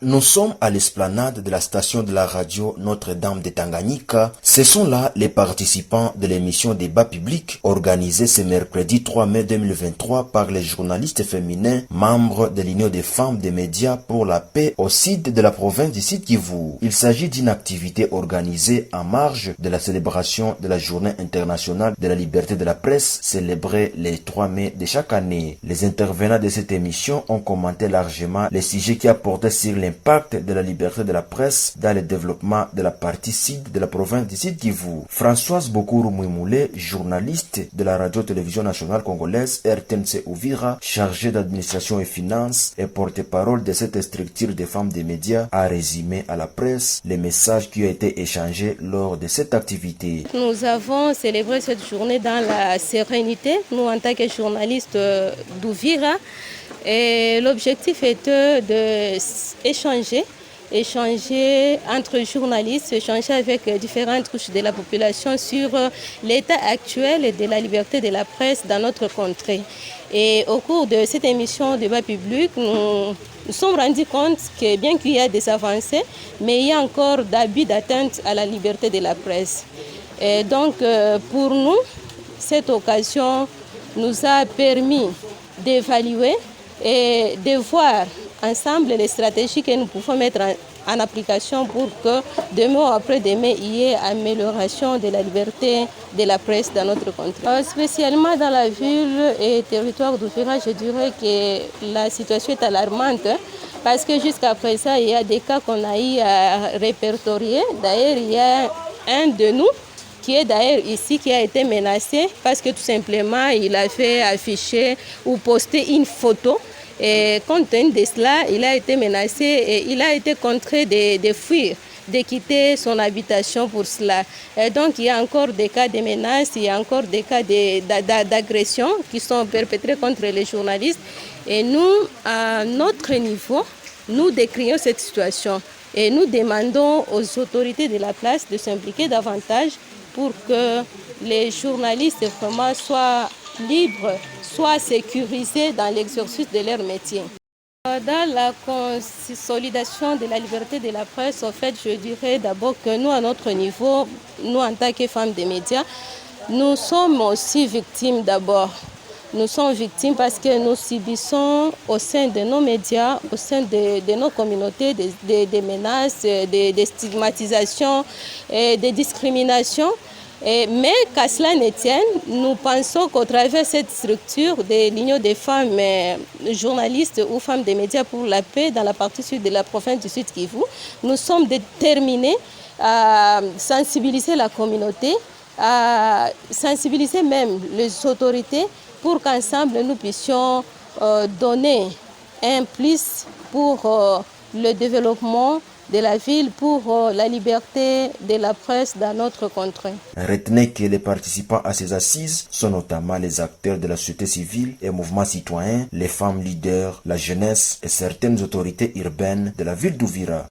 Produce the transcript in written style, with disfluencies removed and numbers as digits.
Nous sommes à l'esplanade de la station de la radio Notre-Dame de Tanganyika. Ce sont là les participants de l'émission Débat public organisée ce mercredi 3 mai 2023 par les journalistes féminins membres de l'Union des femmes des médias pour la paix au sud de la province du Sud Kivu. Il s'agit d'une activité organisée en marge de la célébration de la Journée internationale de la liberté de la presse célébrée le 3 mai de chaque année. Les intervenants de cette émission ont commenté largement les sujets qui apportaient sur l'impact de la liberté de la presse dans le développement de la partie sud de la province du Sud Kivu. Françoise Bokuru Mouimoulé, journaliste de la radio-télévision nationale congolaise RTNC Uvira, chargée d'administration et finances et porte-parole de cette structure des femmes des médias, a résumé à la presse les messages qui ont été échangés lors de cette activité. Nous avons célébré cette journée dans la sérénité, nous en tant que journalistes d'Uvira. Et l'objectif était d'échanger entre journalistes, échanger avec différentes couches de la population sur l'état actuel de la liberté de la presse dans notre contrée. Et au cours de cette émission Débat public, nous sommes rendus compte que bien qu'il y a des avancées, mais il y a encore d'abus d'atteinte à la liberté de la presse. Et donc pour nous, cette occasion nous a permis d'évaluer et de voir ensemble les stratégies que nous pouvons mettre en application pour que demain ou après-demain, il y ait amélioration de la liberté de la presse dans notre contrée. Spécialement dans la ville et territoire d'Uvira, je dirais que la situation est alarmante parce que jusqu'à présent, il y a des cas qu'on a eu à répertorier. D'ailleurs, il y a un de nous qui est d'ailleurs ici, qui a été menacé parce que tout simplement, il a fait afficher ou poster une photo. Et compte tenu de cela, il a été menacé et il a été contraint de fuir, de quitter son habitation pour cela. Et donc il y a encore des cas de menaces, il y a encore des cas d'agression qui sont perpétrés contre les journalistes. Et nous, à notre niveau, nous décrions cette situation et nous demandons aux autorités de la place de s'impliquer davantage pour que les journalistes vraiment soient libres, soient sécurisés dans l'exercice de leur métier. Dans la consolidation de la liberté de la presse, en fait, je dirais d'abord que nous, à notre niveau, nous en tant que femmes des médias, nous sommes aussi victimes d'abord. Nous sommes victimes parce que nous subissons au sein de nos médias, au sein de nos communautés, des menaces, des stigmatisations, des discriminations. Mais qu'à cela ne tienne, nous pensons qu'au travers de cette structure de l'Union des femmes journalistes ou femmes des médias pour la paix dans la partie sud de la province du Sud Kivu, nous sommes déterminés à sensibiliser la communauté, à sensibiliser même les autorités pour qu'ensemble nous puissions donner un plus pour le développement de la ville, pour la liberté de la presse dans notre contrée. Retenez que les participants à ces assises sont notamment les acteurs de la société civile et mouvements citoyens, les femmes leaders, la jeunesse et certaines autorités urbaines de la ville d'Uvira.